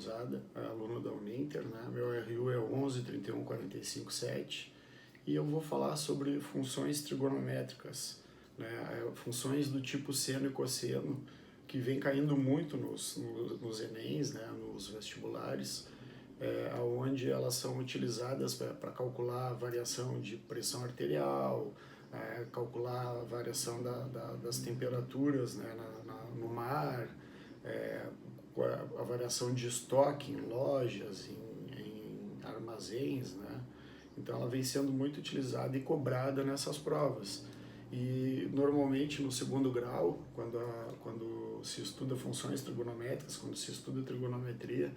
Lousada, aluno da Uninter, né? Meu RU é 11.31.45.7 e eu vou falar sobre funções trigonométricas, né? Funções do tipo seno e cosseno, que vem caindo muito nos Enems, né? Nos vestibulares, onde elas são utilizadas para calcular a variação de pressão arterial, calcular a variação das temperaturas, né? No mar, a variação de estoque em lojas, em armazéns, né? Então ela vem sendo muito utilizada e cobrada nessas provas. E normalmente no segundo grau, quando se estuda funções trigonométricas, quando se estuda trigonometria,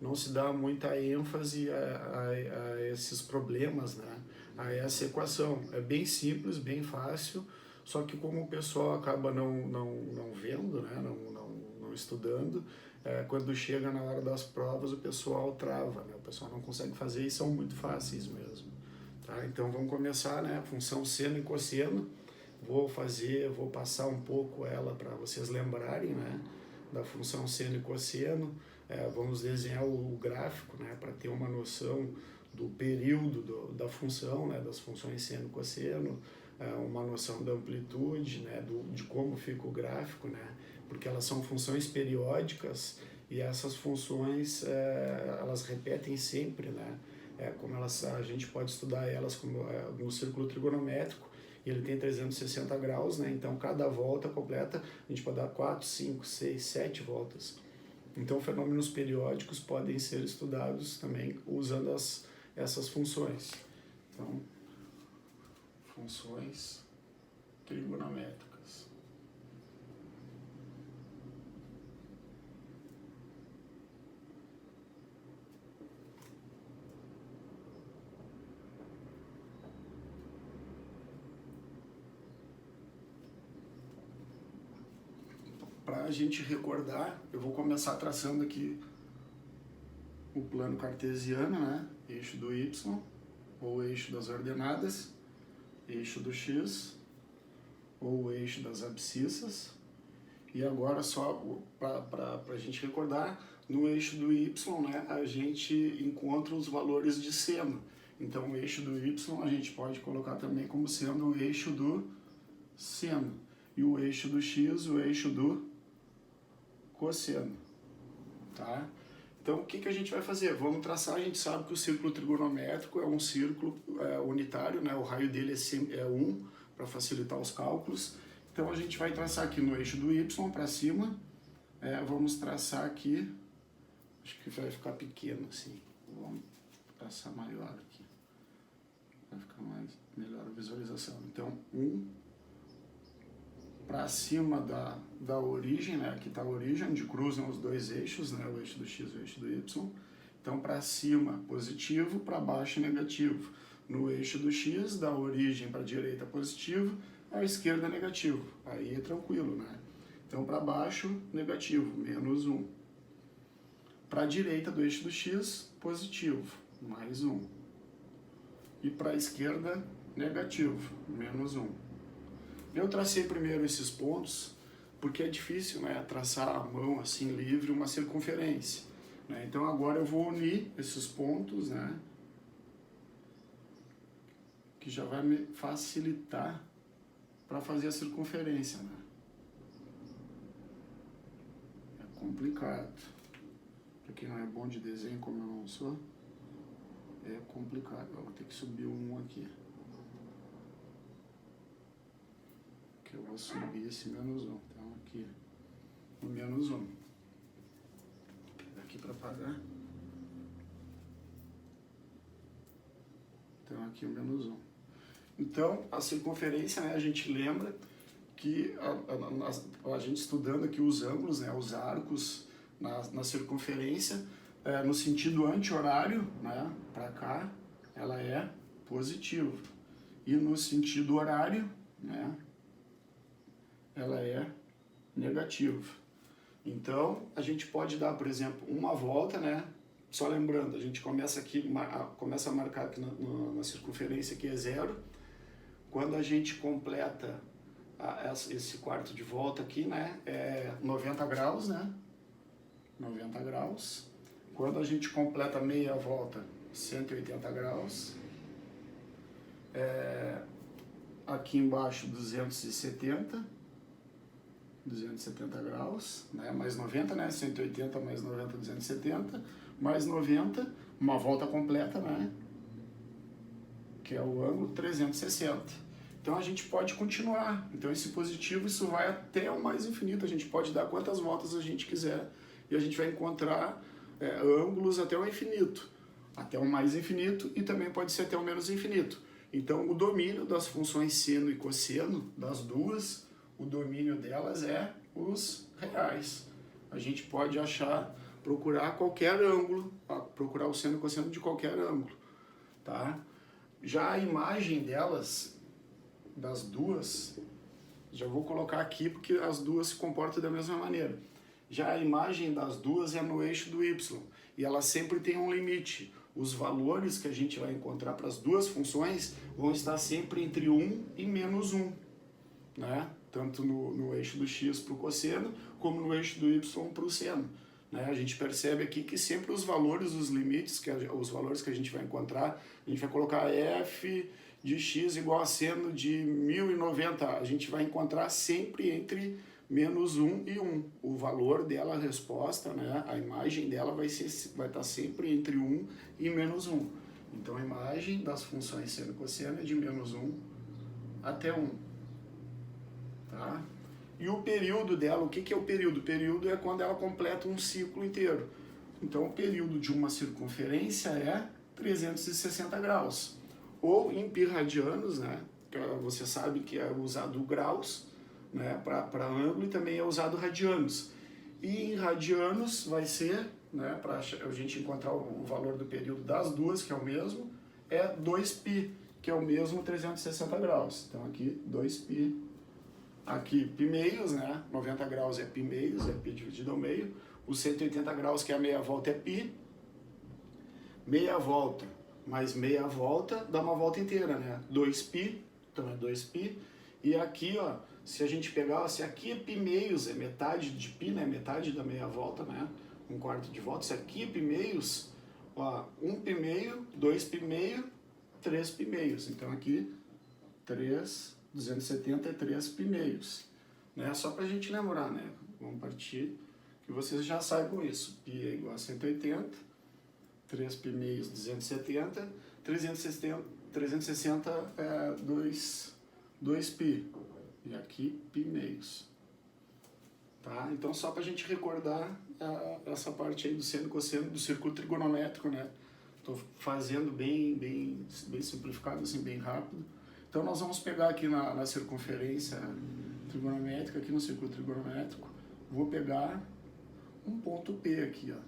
não se dá muita ênfase a esses problemas, né? A essa equação. É bem simples, bem fácil, só que como o pessoal acaba não vendo, né? Não estudando, quando chega na hora das provas o pessoal trava, né? O pessoal não consegue fazer e são muito fáceis mesmo. Tá? Então vamos começar, né? Função seno e cosseno. Vou passar um pouco ela para vocês lembrarem, né? Da função seno e cosseno. Vamos desenhar o gráfico, né? Para ter uma noção do período da função, né? Das funções seno e cosseno, uma noção da amplitude, né? De como fica o gráfico, né? Porque elas são funções periódicas e essas funções elas repetem sempre, né? Como a gente pode estudar elas como no círculo trigonométrico, e ele tem 360 graus, né? Então cada volta completa a gente pode dar 4, 5, 6, 7 voltas. Então fenômenos periódicos podem ser estudados também usando essas funções. Então, funções trigonométricas. Para a gente recordar, eu vou começar traçando aqui o plano cartesiano, né? Eixo do Y, ou eixo das ordenadas, eixo do X, ou o eixo das abscissas. E agora, só para a gente recordar, no eixo do Y, né, a gente encontra os valores de seno. Então, o eixo do Y a gente pode colocar também como sendo o eixo do seno. E o eixo do X, o eixo do cosseno, tá? Então, o que a gente vai fazer? Vamos traçar, a gente sabe que o círculo trigonométrico é um círculo unitário, né? O raio dele é 1, para facilitar os cálculos. Então, a gente vai traçar aqui no eixo do Y para cima, vamos traçar aqui, acho que vai ficar pequeno assim, vamos traçar maior aqui, vai ficar melhor a visualização. Então, 1, para cima da origem, né? Aqui está a origem, onde cruzam os dois eixos, né? O eixo do X e o eixo do Y. Então, para cima, positivo, para baixo, negativo. No eixo do X, da origem para a direita, positivo, à esquerda, negativo. Aí é tranquilo, né? Então, para baixo, negativo, menos 1. Para a direita do eixo do X, positivo, mais 1. E para a esquerda, negativo, menos 1. Eu tracei primeiro esses pontos, porque é difícil, né, traçar à mão, assim, livre, uma circunferência, né? Então agora eu vou unir esses pontos, né, que já vai me facilitar para fazer a circunferência, né? É complicado. Para quem não é bom de desenho, como eu não sou, é complicado. Eu vou ter que subir um aqui. Eu vou subir esse menos 1, então aqui o menos 1, aqui para pagar, então aqui o menos 1. Então a circunferência, né, a gente lembra que a gente estudando aqui os ângulos, né, os arcos na circunferência, no sentido anti-horário, né, para cá, ela é positiva, e no sentido horário, né, ela é negativa. Então, a gente pode dar, por exemplo, uma volta, né? Só lembrando, a gente começa a marcar aqui na circunferência que é 0. Quando a gente completa esse quarto de volta aqui, né? É 90 graus, né? 90 graus. Quando a gente completa meia volta, 180 graus. Aqui embaixo 270 graus, né? Mais 90, né? 180 mais 90, 270, mais 90, uma volta completa, né? Que é o ângulo 360. Então a gente pode continuar. Então esse positivo, isso vai até o mais infinito. A gente pode dar quantas voltas a gente quiser e a gente vai encontrar ângulos até o infinito, até o mais infinito, e também pode ser até o menos infinito. Então o domínio das funções seno e cosseno, das duas, o domínio delas é os reais. A gente pode procurar qualquer ângulo, procurar o seno e cosseno de qualquer ângulo, tá? Já a imagem delas, das duas, já vou colocar aqui porque as duas se comportam da mesma maneira. Já a imagem das duas é no eixo do y, e ela sempre tem um limite. Os valores que a gente vai encontrar para as duas funções vão estar sempre entre 1 e menos 1, né? Tanto no eixo do x para o cosseno, como no eixo do y para o seno. Né? A gente percebe aqui que sempre os valores, os limites, os valores que a gente vai encontrar, a gente vai colocar f de x igual a seno de 1090, a gente vai encontrar sempre entre menos 1 e 1. O valor dela, a resposta, né, a imagem dela vai estar sempre entre 1 e menos 1. Então a imagem das funções seno e cosseno é de menos 1 até 1. Tá? E o período dela, o que é o período? O período é quando ela completa um ciclo inteiro. Então o período de uma circunferência é 360 graus. Ou em pi radianos, né? Você sabe que é usado graus, né, para ângulo, e também é usado radianos. E em radianos vai ser, né, para a gente encontrar o valor do período das duas, que é o mesmo, é 2π, que é o mesmo 360 graus. Então aqui 2π, aqui π meios, né, 90 graus é π meios, é π dividido ao meio, os 180 graus, que é a meia volta, é π, meia volta mais meia volta dá uma volta inteira, né, 2π, então é 2π, e aqui, ó, se a gente pegar, se aqui é π meios, é metade de π, né, metade da meia volta, né, um quarto de volta, se aqui é π meios, ó, 1π meio, 2π meio, 3π meios, então aqui 270 é 3π meios, né, só pra gente lembrar, né, vamos partir, que vocês já saibam isso, π é igual a 180, 3π meios 270, 360 é 2π, e aqui π meios, tá? Então só para a gente recordar essa parte aí do seno e cosseno do círculo trigonométrico, né? Estou fazendo bem simplificado, assim, bem rápido. Então nós vamos pegar aqui na circunferência trigonométrica, aqui no círculo trigonométrico, vou pegar um ponto P aqui, ó.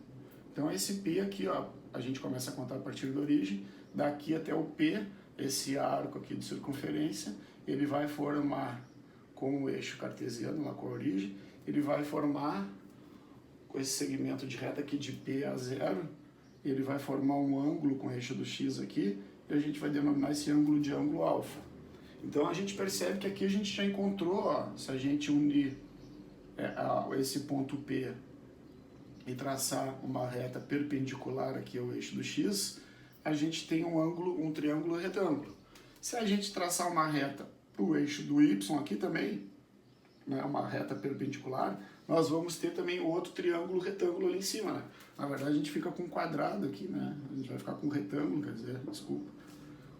Então esse P aqui, ó, a gente começa a contar a partir da origem, daqui até o P, esse arco aqui de circunferência, ele vai formar com o eixo cartesiano, lá com a origem, ele vai formar com esse segmento de reta aqui de P a 0, ele vai formar um ângulo com o eixo do X aqui, e a gente vai denominar esse ângulo de ângulo alfa. Então a gente percebe que aqui a gente já encontrou, ó, se a gente unir esse ponto P e traçar uma reta perpendicular aqui ao eixo do X, a gente tem um triângulo retângulo. Se a gente traçar uma reta para o eixo do Y aqui também, né, uma reta perpendicular, nós vamos ter também outro triângulo retângulo ali em cima, né? Na verdade a gente fica com um quadrado aqui, né? A gente vai ficar com um retângulo, quer dizer, desculpa,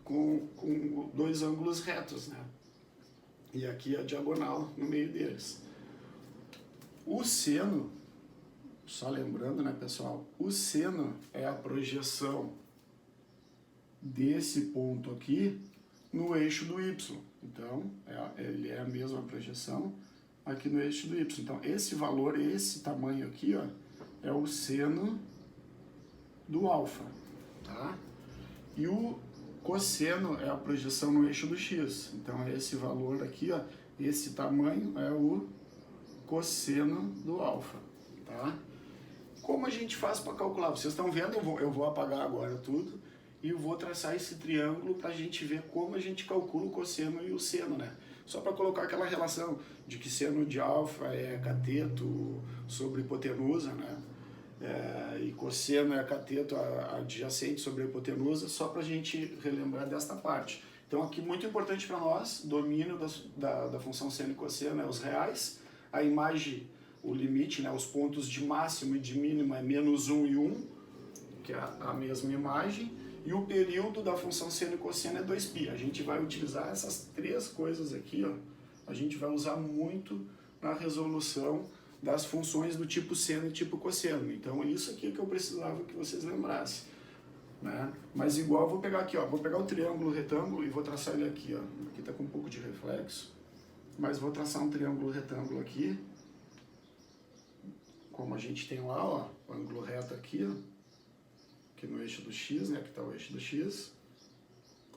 com dois ângulos retos, né? E aqui a diagonal no meio deles. O seno, só lembrando, né, pessoal, o seno é a projeção desse ponto aqui no eixo do Y. Então, ele é a mesma projeção aqui no eixo do Y. Então, esse valor, esse tamanho aqui, ó, é o seno do alfa, tá? E o cosseno é a projeção no eixo do X. Então, esse valor aqui, ó, esse tamanho é o cosseno do alfa, tá? Como a gente faz para calcular? Vocês estão vendo, eu vou apagar agora tudo e eu vou traçar esse triângulo para a gente ver como a gente calcula o cosseno e o seno, né? Só para colocar aquela relação de que seno de alfa é cateto sobre hipotenusa, né? e cosseno é cateto adjacente sobre a hipotenusa, só para a gente relembrar desta parte. Então aqui muito importante para nós, domínio da função seno e cosseno é os reais, a imagem, o limite, né, os pontos de máximo e de mínimo é -1 e 1, que é a mesma imagem, e o período da função seno e cosseno é 2π. A gente vai utilizar essas três coisas aqui, ó, a gente vai usar muito na resolução das funções do tipo seno e tipo cosseno. Então isso aqui que eu precisava que vocês lembrassem, né? Mas igual eu vou pegar aqui, ó, vou pegar o triângulo retângulo e vou traçar ele aqui, ó. Aqui tá com um pouco de reflexo, mas vou traçar um triângulo retângulo aqui, como a gente tem lá, ó, o ângulo reto aqui, ó, aqui no eixo do x, né, que tá o eixo do x.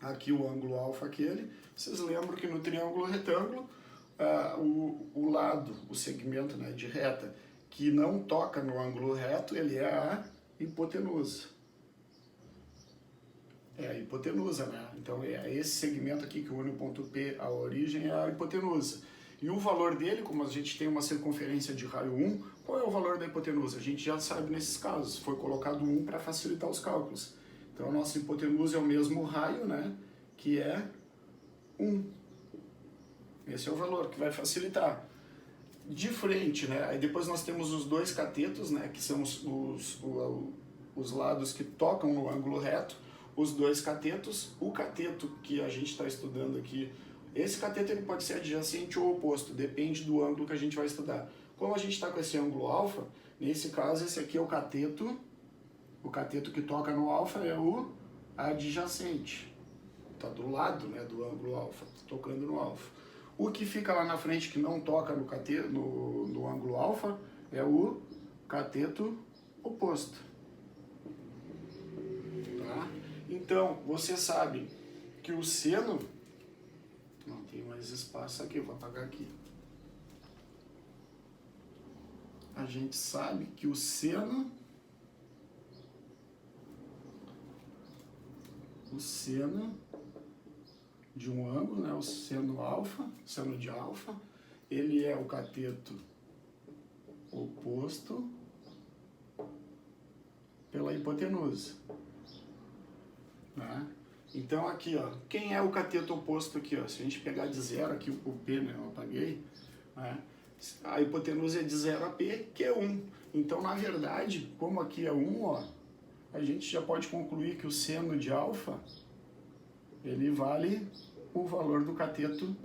Aqui o ângulo alfa aquele. Vocês lembram que no triângulo retângulo o lado, o segmento, né, de reta que não toca no ângulo reto, ele é a hipotenusa. É a hipotenusa, né? Então é esse segmento aqui que une o ponto P à origem é a hipotenusa. E o valor dele, como a gente tem uma circunferência de raio 1, qual é o valor da hipotenusa? A gente já sabe nesses casos, foi colocado 1 para facilitar os cálculos. Então a nossa hipotenusa é o mesmo raio, né, que é 1. Esse é o valor que vai facilitar. De frente, né, aí depois nós temos os dois catetos, né, que são os lados que tocam no ângulo reto, os dois catetos. O cateto que a gente está estudando aqui, esse cateto ele pode ser adjacente ou oposto, depende do ângulo que a gente vai estudar. Como a gente está com esse ângulo alfa, nesse caso esse aqui é o cateto que toca no alfa é o adjacente, está do lado, né, do ângulo alfa, tocando no alfa. O que fica lá na frente que não toca no cateto, no ângulo alfa é o cateto oposto. Tá? Então, você sabe que o seno... Não tem mais espaço aqui, eu vou apagar aqui. A gente sabe que o seno de um ângulo, né, o seno alfa, seno de alfa, ele é o cateto oposto pela hipotenusa. Né? Então aqui, ó, quem é o cateto oposto aqui? Ó? Se a gente pegar de 0 aqui o P, né, eu apaguei, né? A hipotenusa é de 0 a P, que é 1. Então, na verdade, como aqui é 1, ó, a gente já pode concluir que o seno de alfa ele vale o valor do cateto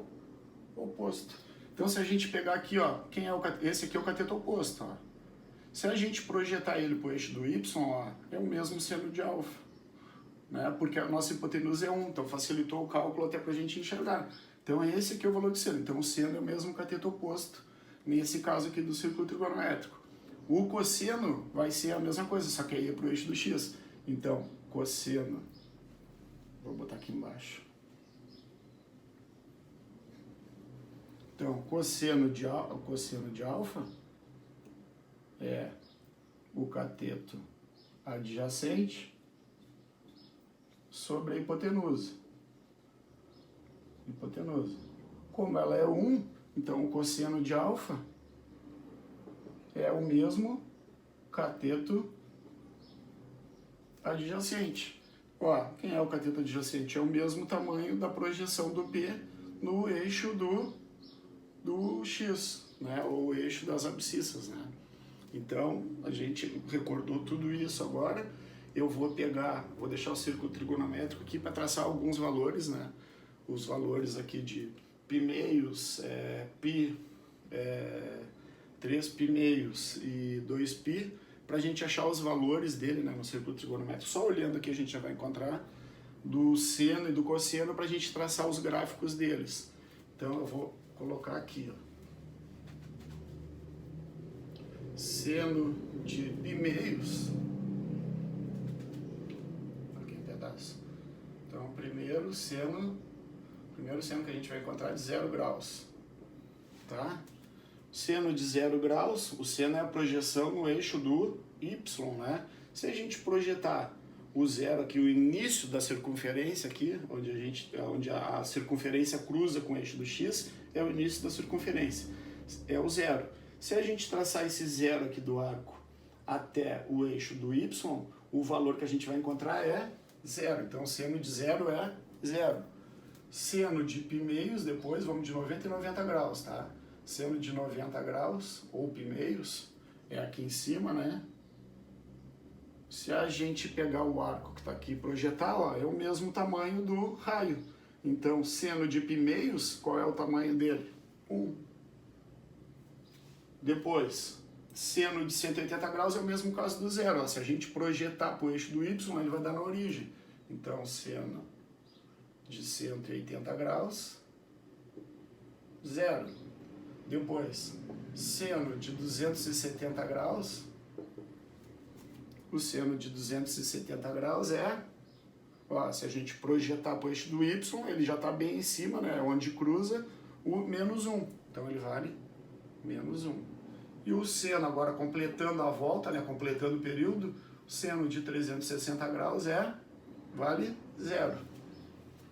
oposto. Então, se a gente pegar aqui, ó, quem é o cateto? Esse aqui é o cateto oposto, ó. Se a gente projetar ele para o eixo do y, ó, é o mesmo seno de alfa, né? Porque a nossa hipotenusa é 1, então facilitou o cálculo até para a gente enxergar. Então, esse aqui é o valor do seno. Então, o seno é o mesmo cateto oposto, nesse caso aqui do círculo trigonométrico. O cosseno vai ser a mesma coisa, só que aí é para o eixo do x. Então, cosseno, vou botar aqui embaixo. Então, cosseno de alfa é o cateto adjacente sobre a hipotenusa. Como ela é 1, então o cosseno de alfa é o mesmo cateto adjacente. Ó, quem é o cateto adjacente? É o mesmo tamanho da projeção do P no eixo do X, né? Ou o eixo das abscissas, né? Então, a gente recordou tudo isso agora. Eu vou deixar o círculo trigonométrico aqui para traçar alguns valores, né? Os valores aqui de π meios, 3π meios e 2π, para a gente achar os valores dele, né, no círculo trigonométrico. Só olhando aqui a gente já vai encontrar do seno e do cosseno para a gente traçar os gráficos deles. Então eu vou colocar aqui, ó, seno de π meios, aqui um pedaço. Então o primeiro seno que a gente vai encontrar é de 0 graus, tá? Seno de 0 graus, o seno é a projeção no eixo do y, né? Se a gente projetar o zero aqui, o início da circunferência aqui, onde a circunferência cruza com o eixo do x, é o início da circunferência, é o zero. Se a gente traçar esse zero aqui do arco até o eixo do y, o valor que a gente vai encontrar é 0. Então, seno de 0 é 0. Seno de π meios, depois, vamos de 90 e 90 graus, tá? Seno de 90 graus, ou π meios, é aqui em cima, né? Se a gente pegar o arco que está aqui e projetar, ó, é o mesmo tamanho do raio. Então, seno de π meios, qual é o tamanho dele? 1. Depois, seno de 180 graus é o mesmo caso do zero. Ó. Se a gente projetar para o eixo do y, ele vai dar na origem. Então, seno de 180 graus, 0. Depois, seno de 270 graus, o seno de 270 graus é, ó, se a gente projetar para o eixo do y, ele já está bem em cima, né, onde cruza o menos 1. Então, ele vale menos 1. E o seno, agora completando a volta, né, completando o período, o seno de 360 graus vale 0.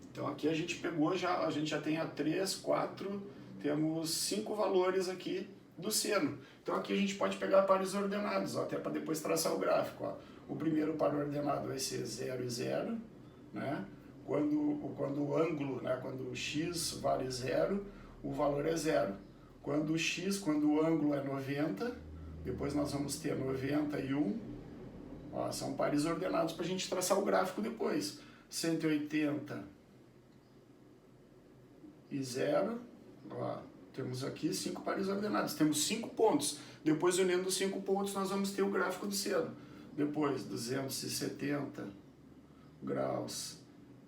Então aqui a gente pegou, a gente já tem 3, 4, temos 5 valores aqui do seno. Então aqui a gente pode pegar pares ordenados, ó, até para depois traçar o gráfico. Ó. O primeiro par ordenado vai ser 0 e 0, né? Quando o ângulo, né, quando o x vale 0, o valor é 0. Quando o ângulo é 90, depois nós vamos ter 90 e 1, ó, são pares ordenados para a gente traçar o gráfico depois. 180 e 0, ó, temos aqui 5 pares ordenados, temos 5 pontos. Depois, unindo os 5 pontos, nós vamos ter o gráfico do seno. Depois, 270 graus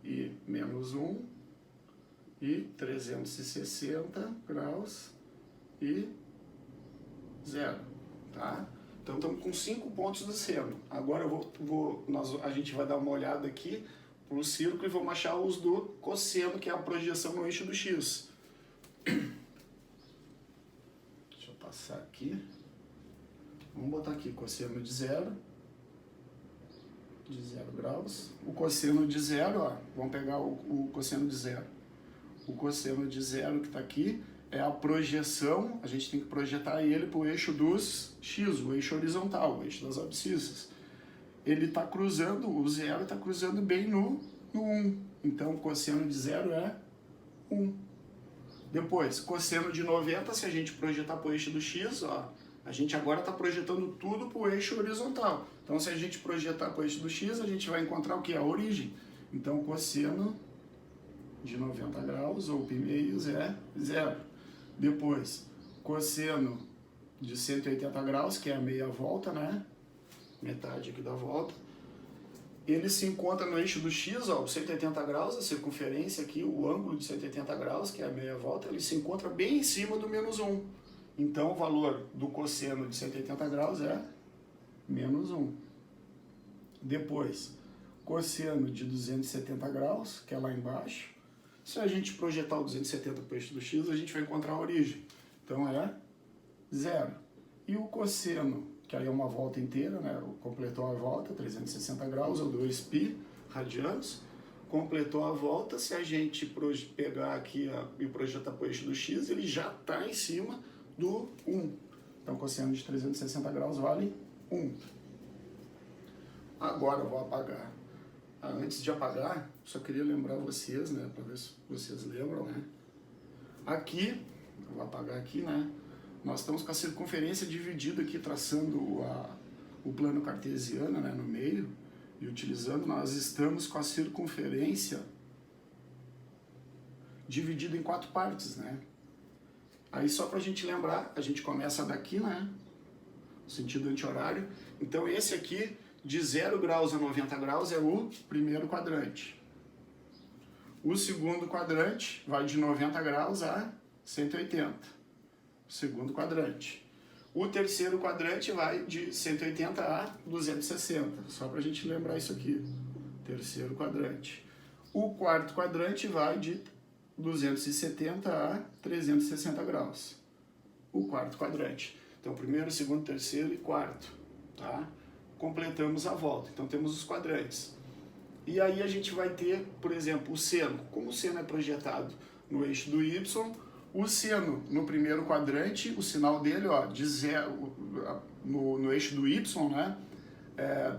e menos 1, e 360 graus e 0, tá? Então, estamos com 5 pontos do seno. Agora, a gente vai dar uma olhada aqui para o círculo e vamos achar os do cosseno, que é a projeção no eixo do x. Deixa eu passar aqui. Vamos botar aqui cosseno de 0 graus. O cosseno de 0, ó, vamos pegar o cosseno de 0. O cosseno de 0 que está aqui é a projeção, a gente tem que projetar ele para o eixo dos x, o eixo horizontal, o eixo das abscissas. Ele está cruzando, o 0 está cruzando bem no 1. Então, o cosseno de 0 é 1. Depois, cosseno de 90, se a gente projetar para o eixo do x, ó, a gente agora está projetando tudo para o eixo horizontal. Então, se a gente projetar para o eixo do x, a gente vai encontrar o que? A origem. Então, cosseno de 90 graus, ou π meios, é 0. Depois, cosseno de 180 graus, que é a meia volta, né? Metade aqui da volta, ele se encontra no eixo do x, ó, 180 graus, a circunferência aqui, o ângulo de 180 graus, que é a meia volta, ele se encontra bem em cima do menos 1. Então, o valor do cosseno de 180 graus é menos 1. Depois, cosseno de 270 graus, que é lá embaixo. Se a gente projetar o 270 para o eixo do x, a gente vai encontrar a origem. Então, é 0. E o cosseno, que aí é uma volta inteira, né? Completou a volta, 360 graus, ou 2π radianos, completou a volta. Se a gente pegar aqui e projetar para o eixo do x, ele já está em cima do 1. Então, cosseno de 360 graus vale 1. Agora eu vou apagar. Antes de apagar, só queria lembrar vocês, né? Para ver se vocês lembram, né? Aqui, eu vou apagar aqui, né? Nós estamos com a circunferência dividida aqui, traçando o plano cartesiano, né, no meio, e utilizando, nós estamos com a circunferência dividida em 4 partes, né? Aí só para a gente lembrar, a gente começa daqui, né, no sentido anti-horário. Então esse aqui, de 0 graus a 90 graus, é o primeiro quadrante. O segundo quadrante vai de 90 graus a 180. Segundo quadrante. O terceiro quadrante vai de 180 a 260, só para a gente lembrar isso aqui. Terceiro quadrante. O quarto quadrante vai de 270 a 360 graus. O quarto quadrante. Então, primeiro, segundo, terceiro e quarto. Tá? Completamos a volta. Então, temos os quadrantes. E aí a gente vai ter, por exemplo, o seno. Como o seno é projetado no eixo do y, O seno no primeiro quadrante, o sinal dele, ó, de zero, no eixo do y, né,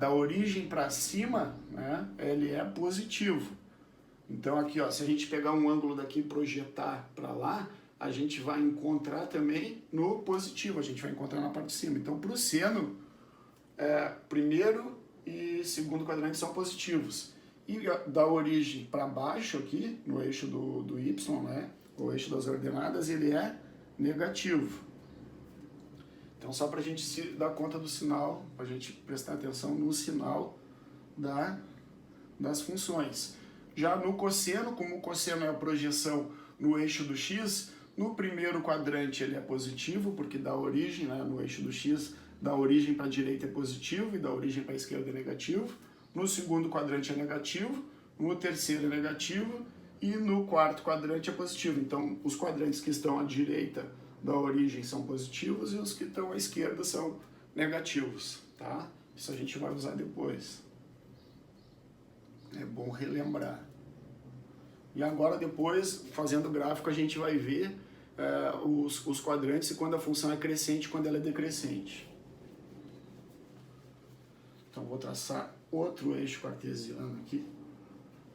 da origem para cima, né, ele é positivo. Então aqui, ó, se a gente pegar um ângulo daqui e projetar para lá, a gente vai encontrar também no positivo, a gente vai encontrar na parte de cima. Então, para o seno, primeiro e segundo quadrante são positivos. E da origem para baixo aqui, no eixo do y, né, o eixo das ordenadas, ele é negativo. Então, só para a gente se dar conta do sinal, para a gente prestar atenção no sinal das funções. Já no cosseno, como o cosseno é a projeção no eixo do x, no primeiro quadrante ele é positivo, porque dá origem, né, no eixo do x, da origem para a direita é positivo e da origem para a esquerda é negativo. No segundo quadrante é negativo, no terceiro é negativo e no quarto quadrante é positivo. Então, os quadrantes que estão à direita da origem são positivos e os que estão à esquerda são negativos, tá? Isso a gente vai usar depois. É bom relembrar. E agora, depois, fazendo o gráfico, a gente vai ver os quadrantes e quando a função é crescente e quando ela é decrescente. Então, vou traçar outro eixo cartesiano aqui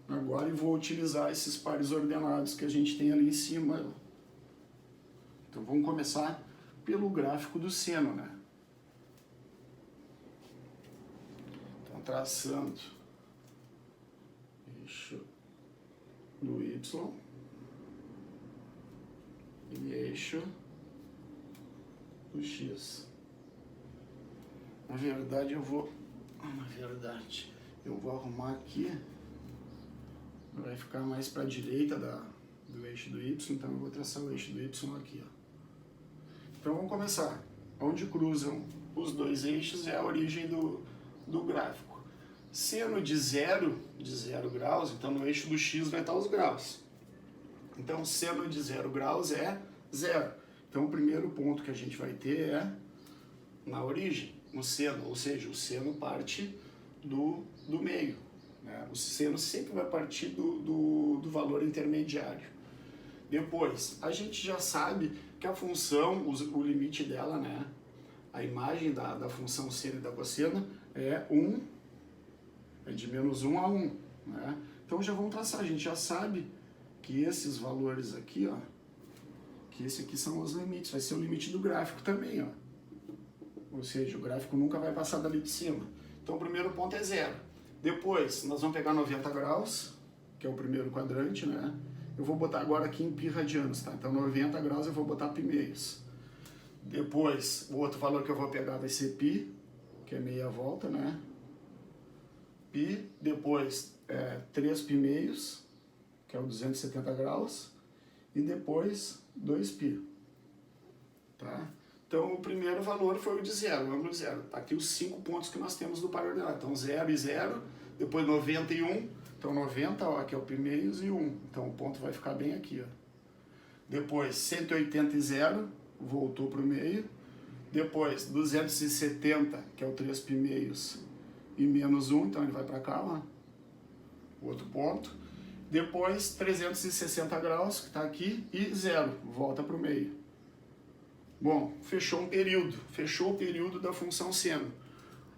agora e vou utilizar esses pares ordenados que a gente tem ali em cima. Então, vamos começar pelo gráfico do seno, né? Então, traçando eixo do y e eixo do x. Na verdade, eu vou arrumar aqui, vai ficar mais para a direita do eixo do y, então eu vou traçar o eixo do y aqui, ó. Então vamos começar. Onde cruzam os dois eixos é a origem do gráfico. Seno de 0 graus, então no eixo do x vai estar os graus. Então seno de 0 graus é 0. Então o primeiro ponto que a gente vai ter é na origem, no seno, ou seja, o seno parte do meio, né? O seno sempre vai partir do valor intermediário. Depois, a gente já sabe que a função, o limite dela, né, a imagem da função seno e da cosseno é de menos 1 a 1, né? Então já vamos traçar, a gente já sabe que esses valores aqui, ó, que esse aqui são os limites, vai ser o limite do gráfico também, ó. Ou seja, o gráfico nunca vai passar dali de cima. Então o primeiro ponto é 0. Depois, nós vamos pegar 90 graus, que é o primeiro quadrante, né? Eu vou botar agora aqui em π radianos, tá? Então 90 graus eu vou botar π meios. Depois, o outro valor que eu vou pegar vai ser π, que é meia volta, né? π, depois 3π meios, que é o 270 graus, e depois 2π, tá? Então, o primeiro valor foi o de 0, o ângulo de 0. Tá aqui os 5 pontos que nós temos do par ordenado. Então, 0 e 0, depois 90 e 1. Então, 90, ó, aqui é o π meios e 1. Então, o ponto vai ficar bem aqui, ó. Depois, 180 e 0, voltou para o meio. Depois, 270, que é o 3π meios e menos 1. Então, ele vai para cá, ó. Outro ponto. Depois, 360 graus, que está aqui, e 0, volta para o meio. Bom, fechou um período, fechou o período da função seno.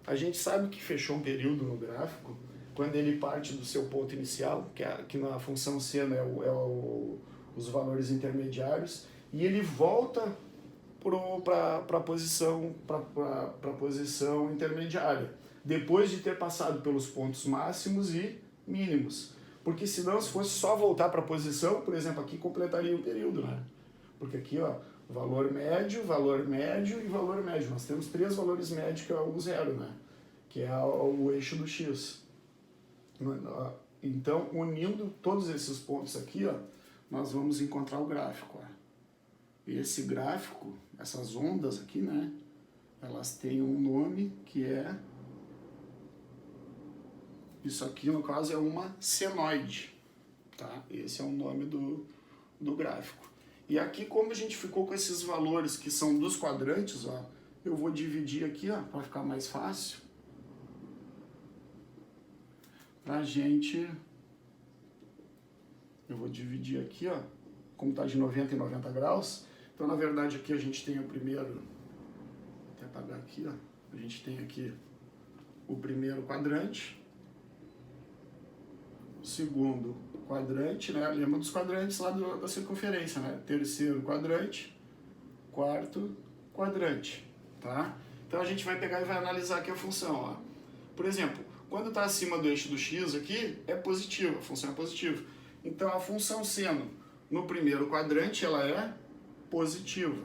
A gente sabe que fechou um período no gráfico quando ele parte do seu ponto inicial, que na função seno os valores intermediários, e ele volta para a posição intermediária, depois de ter passado pelos pontos máximos e mínimos. Porque senão, se fosse só voltar para a posição, por exemplo, aqui completaria o período, né? Porque aqui, ó, valor médio e valor médio. Nós temos 3 valores médios, que é o 0, né? Que é o eixo do x. Então, unindo todos esses pontos aqui, ó, nós vamos encontrar o gráfico, ó. E esse gráfico, essas ondas aqui, né? Elas têm um nome que é... Isso aqui, no caso, é uma senoide, tá? Esse é o nome do gráfico. E aqui, como a gente ficou com esses valores que são dos quadrantes, ó, eu vou dividir aqui, ó, para ficar mais fácil. Eu vou dividir aqui, ó, como está de 90 em 90 graus. Então, na verdade, aqui a gente tem o primeiro, vou até apagar aqui, ó. A gente tem aqui o primeiro quadrante, o segundo quadrante, né? Lembra dos quadrantes lá da circunferência, né? Terceiro quadrante, quarto quadrante, tá? Então, a gente vai pegar e vai analisar aqui a função, ó. Por exemplo, quando está acima do eixo do x aqui, é positivo, a função é positiva. Então, a função seno no primeiro quadrante, ela é positiva.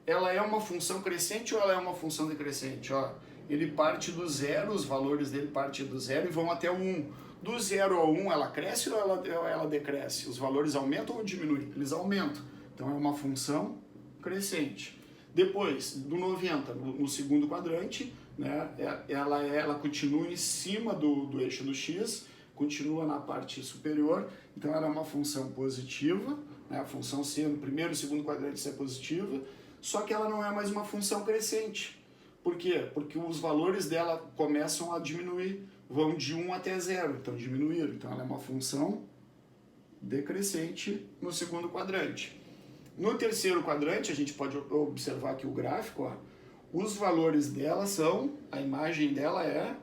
Ela é uma função crescente ou ela é uma função decrescente? Ó, ele parte do zero, os valores dele partem do zero e vão até o 1. Do 0 ao 1, ela cresce ou ela decresce? Os valores aumentam ou diminuem? Eles aumentam. Então, é uma função crescente. Depois, do 90, no segundo quadrante, né, ela continua em cima do eixo do x, continua na parte superior, então ela é uma função positiva, né, a função C no primeiro e segundo quadrante é positiva, só que ela não é mais uma função crescente. Por quê? Porque os valores dela começam a diminuir, vão de 1 até 0, então diminuíram. Então ela é uma função decrescente no segundo quadrante. No terceiro quadrante, a gente pode observar aqui o gráfico, ó, os valores dela são, a imagem dela é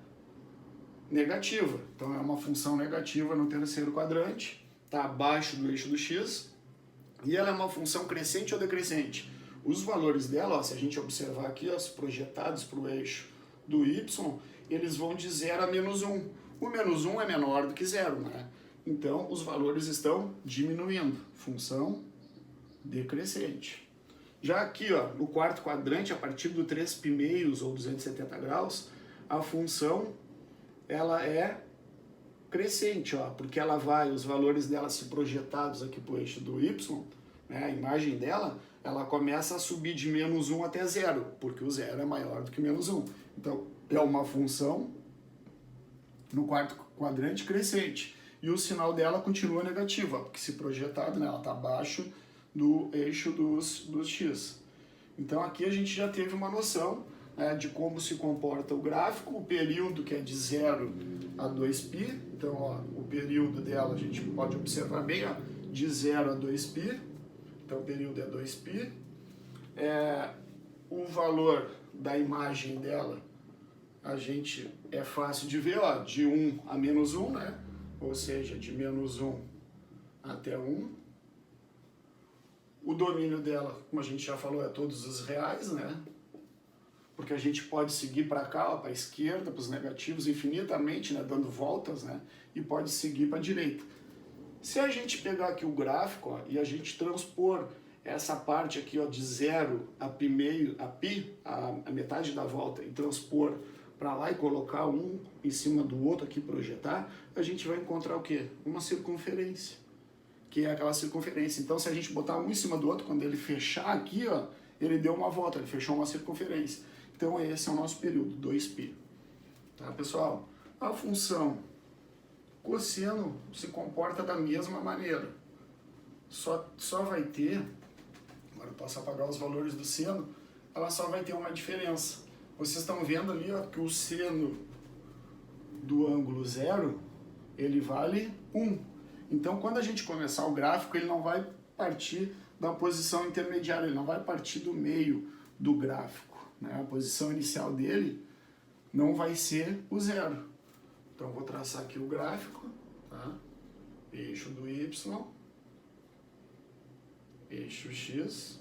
negativa. Então é uma função negativa no terceiro quadrante, está abaixo do eixo do x, e ela é uma função crescente ou decrescente. Os valores dela, ó, se a gente observar aqui, ó, projetados para o eixo do y, eles vão de 0 a menos 1. O menos 1 é menor do que 0, né? Então os valores estão diminuindo. Função decrescente. Já aqui, ó, no quarto quadrante, a partir do 3π ou 270 graus, a função ela é crescente, ó, porque ela vai, os valores dela se projetados aqui para o eixo do y, né, a imagem dela, ela começa a subir de menos 1 até 0, porque o 0 é maior do que menos 1. Então, é uma função no quarto quadrante crescente. E o sinal dela continua negativo, ó, porque se projetado, né, ela está abaixo do eixo dos x. Então aqui a gente já teve uma noção, né, de como se comporta o gráfico, o período que é de 0 a 2π. Então, ó, o período dela a gente pode observar bem, ó, de 0 a 2π. Então o período é 2π. O valor da imagem dela, a gente é fácil de ver, ó, de 1 a menos 1, né? Ou seja, de menos 1 até 1. O domínio dela, como a gente já falou, é todos os reais, né? Porque a gente pode seguir para cá, para a esquerda, para os negativos, infinitamente, né? Dando voltas, né? E pode seguir para a direita. Se a gente pegar aqui o gráfico, ó, e a gente transpor essa parte aqui, ó, de 0 a π meio, a metade da volta, e transpor para lá e colocar um em cima do outro aqui, projetar, a gente vai encontrar o quê? Uma circunferência, que é aquela circunferência. Então, se a gente botar um em cima do outro, quando ele fechar aqui, ó, ele deu uma volta, ele fechou uma circunferência. Então, esse é o nosso período, 2π. Tá, pessoal? A função cosseno se comporta da mesma maneira. Só vai ter, agora eu posso apagar os valores do seno, ela só vai ter uma diferença. Vocês estão vendo ali, ó, que o seno do ângulo 0, ele vale 1. Então, quando a gente começar o gráfico, ele não vai partir da posição intermediária, ele não vai partir do meio do gráfico, né? A posição inicial dele não vai ser o 0. Então, vou traçar aqui o gráfico, tá? Eixo do y, eixo x,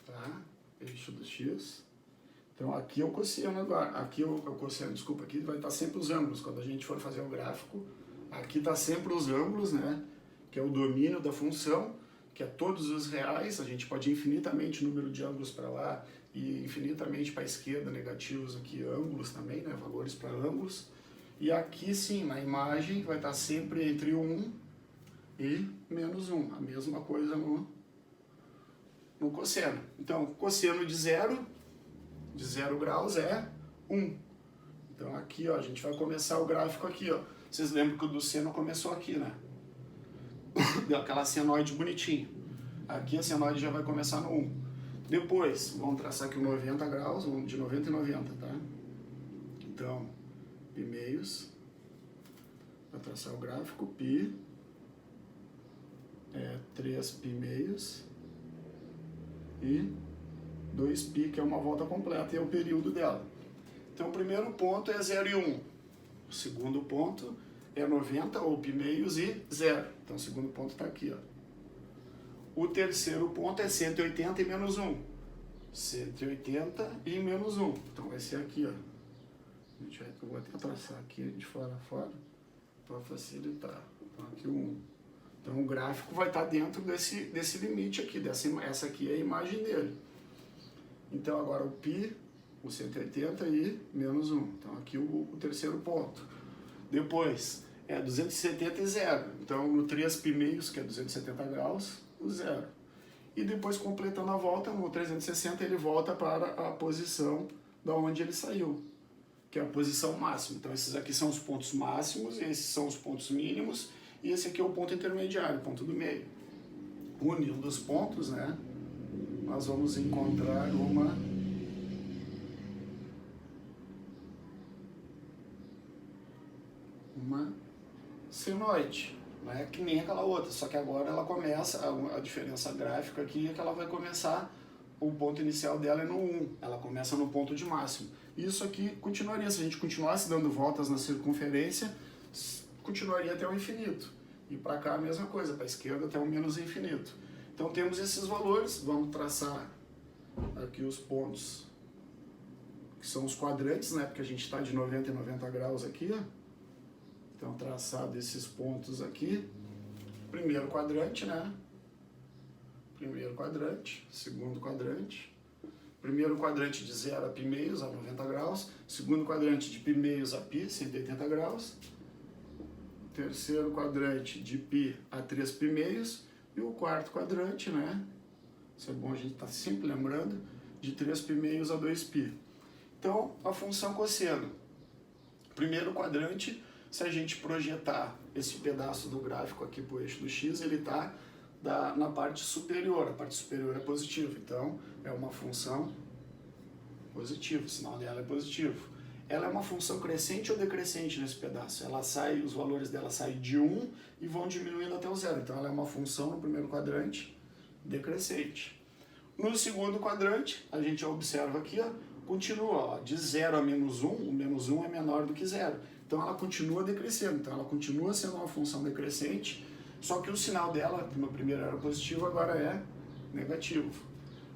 tá? Eixo do x. Então, aqui é o cosseno agora, aqui é o cosseno, desculpa, aqui vai estar sempre os ângulos. Quando a gente for fazer o gráfico, aqui está sempre os ângulos, né? Que é o domínio da função, que é todos os reais. A gente pode ir infinitamente o número de ângulos para lá e infinitamente para a esquerda, negativos aqui, ângulos também, né? Valores para ângulos. E aqui sim, na imagem, vai estar sempre entre 1 e menos 1. A mesma coisa no cosseno. Então, cosseno de 0 graus é 1. Então aqui, ó, a gente vai começar o gráfico aqui, ó. Vocês lembram que o do seno começou aqui, né? Deu aquela senoide bonitinha. Aqui a senoide já vai começar no 1. Depois, vamos traçar aqui o 90 graus, de 90 e 90, tá? Então, π meios para traçar o gráfico, π é 3π meios e 2π, que é uma volta completa, e é o período dela. Então o primeiro ponto é 0 e 1. O segundo ponto é 90, ou π meios, e 0. Então o segundo ponto está aqui, ó. O terceiro ponto é 180 e menos 1. 180 e menos 1. Então vai ser aqui, ó. Eu vou até traçar aqui de fora a fora para facilitar. Então aqui o 1. Então o gráfico vai estar dentro desse limite aqui, essa aqui é a imagem dele. Então agora o π, o 180 e menos 1. Então aqui o terceiro ponto. Depois é 270 e 0. Então no 3π meios, que é 270 graus, o 0. E depois, completando a volta, no 360 ele volta para a posição da onde ele saiu, que é a posição máxima. Então esses aqui são os pontos máximos, esses são os pontos mínimos, e esse aqui é o ponto intermediário, o ponto do meio. Unindo os pontos, né, nós vamos encontrar uma senoide. Não é que nem aquela outra, só que agora ela começa, a diferença gráfica aqui é que ela vai começar, o ponto inicial dela é no 1, ela começa no ponto de máximo. Isso aqui continuaria, se a gente continuasse dando voltas na circunferência, continuaria até o infinito. E para cá a mesma coisa, para a esquerda até o menos infinito. Então temos esses valores, vamos traçar aqui os pontos, que são os quadrantes, né, porque a gente está de 90 e 90 graus aqui, ó. Então, traçado esses pontos aqui, primeiro quadrante, né? Primeiro quadrante, segundo quadrante. Primeiro quadrante de 0 a π meios, a 90 graus. Segundo quadrante de π meios a π, 180 graus. Terceiro quadrante de π a 3π meios. E o quarto quadrante, né? Isso é bom a gente estar sempre lembrando, de 3π meios a 2π. Então, a função cosseno. Primeiro quadrante, se a gente projetar esse pedaço do gráfico aqui para o eixo do x, ele está na parte superior, a parte superior é positiva, então é uma função positiva, o sinal dela é positivo. Ela é uma função crescente ou decrescente nesse pedaço? Os valores dela saem de 1 e vão diminuindo até o 0, então ela é uma função no primeiro quadrante decrescente. No segundo quadrante, a gente observa aqui, ó, continua, ó, de 0 a menos 1, o menos 1 é menor do que 0. Então ela continua decrescendo, então ela continua sendo uma função decrescente, só que o sinal dela, que no primeiro era positivo, agora é negativo.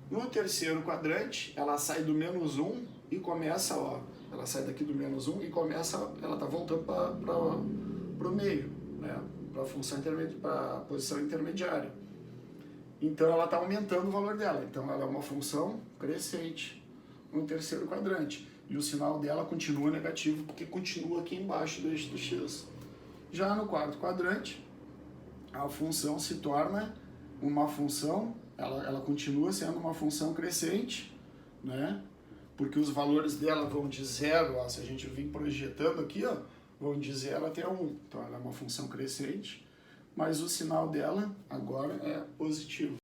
No terceiro quadrante, ela sai do menos 1 e começa, ó, ela sai daqui do menos 1 e começa, ela está voltando para o meio, né, para a função intermediária, para a posição intermediária. Então ela está aumentando o valor dela, então ela é uma função crescente no terceiro quadrante. E o sinal dela continua negativo, porque continua aqui embaixo do eixo do x. Já no quarto quadrante, a função se torna uma função, ela continua sendo uma função crescente, né? Porque os valores dela vão de 0, ó, se a gente vir projetando aqui, ó, vão de 0 até 1. Então ela é uma função crescente, mas o sinal dela agora é positivo.